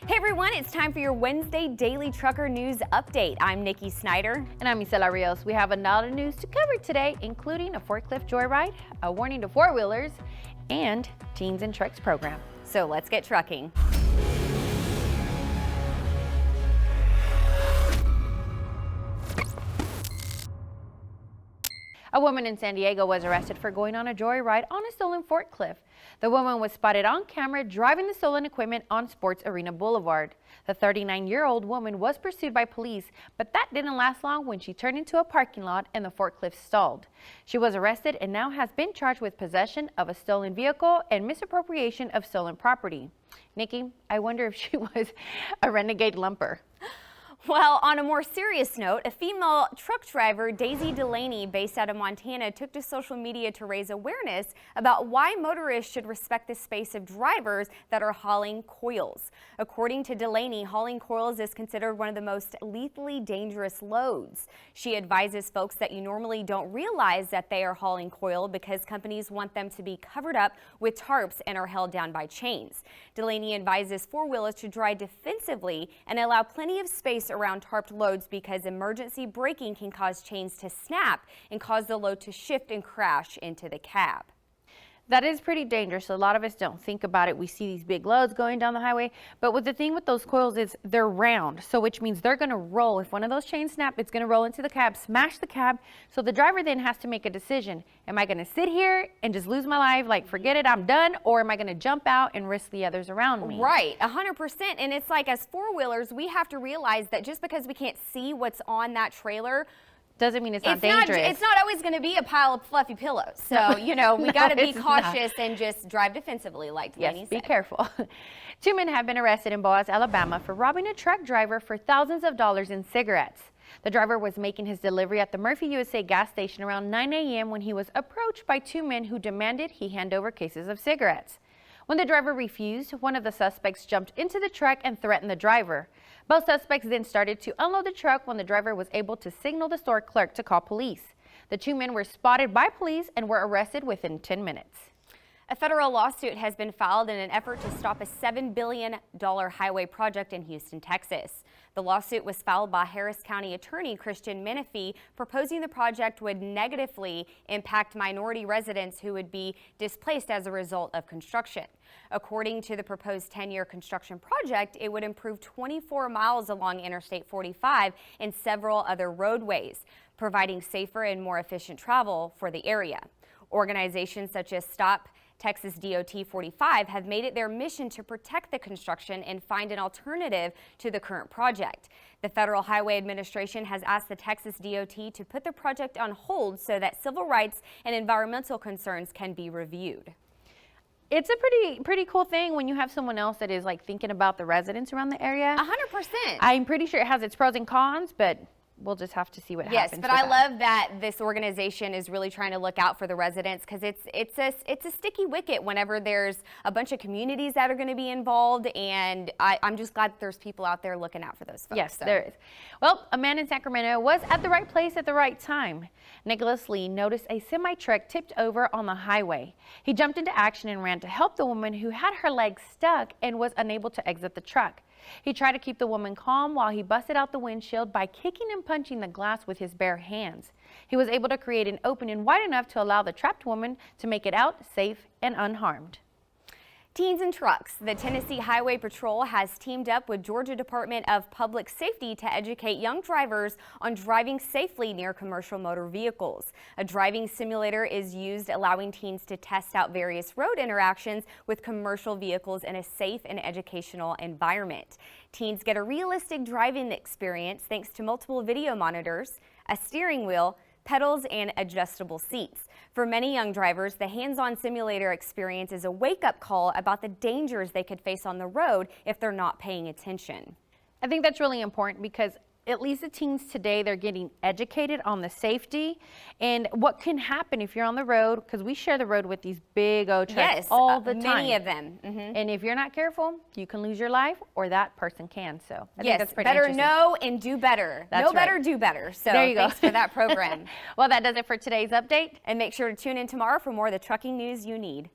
Hey everyone, it's time for your Wednesday Daily Trucker News Update. I'm Nikki Snyder. And I'm Isela Rios. We have a lot of news to cover today, including a Forklift Joy Ride, a warning to four-wheelers, and Teens and Trucks program. So let's get trucking. A woman in San Diego was arrested for going on a joyride on a stolen forklift. The woman was spotted on camera driving the stolen equipment on Sports Arena Boulevard. The 39-year-old woman was pursued by police, but that didn't last long when she turned into a parking lot and the forklift stalled. She was arrested and now has been charged with possession of a stolen vehicle and misappropriation of stolen property. Nikki, I wonder if she was a renegade lumper. Well, on a more serious note, a female truck driver, Daisy Delaney, based out of Montana, took to social media to raise awareness about why motorists should respect the space of drivers that are hauling coils. According to Delaney, hauling coils is considered one of the most lethally dangerous loads. She advises folks that you normally don't realize that they are hauling coil because companies want them to be covered up with tarps and are held down by chains. Delaney advises four-wheelers to drive defensively and allow plenty of space around tarped loads because emergency braking can cause chains to snap and cause the load to shift and crash into the cab. That is pretty dangerous. A lot of us don't think about it. We see these big loads going down the highway, but what the thing with those coils is they're round, so which means they're going to roll. If one of those chains snap, it's going to roll into the cab, smash the cab. So the driver then has to make a decision. Am I going to sit here and just lose my life, like forget it, I'm done, or am I going to jump out and risk the others around me? Right, 100%. And it's like, as four-wheelers, we have to realize that just because we can't see what's on that trailer doesn't mean it's not dangerous. It's not always going to be a pile of fluffy pillows. So, you know, we got to be cautious and just drive defensively, like Delaney said. Yes, be careful. Two men have been arrested in Boaz, Alabama for robbing a truck driver for thousands of dollars in cigarettes. The driver was making his delivery at the Murphy USA gas station around 9 a.m. when he was approached by two men who demanded he hand over cases of cigarettes. When the driver refused, one of the suspects jumped into the truck and threatened the driver. Both suspects then started to unload the truck when the driver was able to signal the store clerk to call police. The two men were spotted by police and were arrested within 10 minutes. A federal lawsuit has been filed in an effort to stop a $7 billion highway project in Houston, Texas. The lawsuit was filed by Harris County Attorney Christian Menifee, proposing the project would negatively impact minority residents who would be displaced as a result of construction. According to the proposed 10-year construction project, it would improve 24 miles along Interstate 45 and several other roadways, providing safer and more efficient travel for the area. Organizations such as Stop Texas DOT 45 have made it their mission to protect the construction and find an alternative to the current project. The Federal Highway Administration has asked the Texas DOT to put the project on hold so that civil rights and environmental concerns can be reviewed. It's a pretty cool thing when you have someone else that is like thinking about the residents around the area. 100%. I'm pretty sure it has its pros and cons, but we'll just have to see what happens. Yes, but I love that this organization is really trying to look out for the residents, because it's a sticky wicket whenever there's a bunch of communities that are going to be involved, and I'm just glad that there's people out there looking out for those folks. Yes, there is. Well, a man in Sacramento was at the right place at the right time. Nicholas Lee noticed a semi-truck tipped over on the highway. He jumped into action and ran to help the woman who had her legs stuck and was unable to exit the truck. He tried to keep the woman calm while he busted out the windshield by kicking and punching the glass with his bare hands. He was able to create an opening wide enough to allow the trapped woman to make it out safe and unharmed. Teens and Trucks. The Tennessee Highway Patrol has teamed up with Georgia Department of Public Safety to educate young drivers on driving safely near commercial motor vehicles. A driving simulator is used, allowing teens to test out various road interactions with commercial vehicles in a safe and educational environment. Teens get a realistic driving experience thanks to multiple video monitors, a steering wheel, pedals, and adjustable seats. For many young drivers, the hands-on simulator experience is a wake-up call about the dangers they could face on the road if they're not paying attention. I think that's really important because at least the teens today, they're getting educated on the safety and what can happen if you're on the road, because we share the road with these big old trucks all the time. Many of them. And if you're not careful, you can lose your life or that person can. So I think that's pretty better interesting. know and do better. That's know better, do better. So there you go. Thanks for that program. Well, that does it for today's update. And make sure to tune in tomorrow for more of the trucking news you need.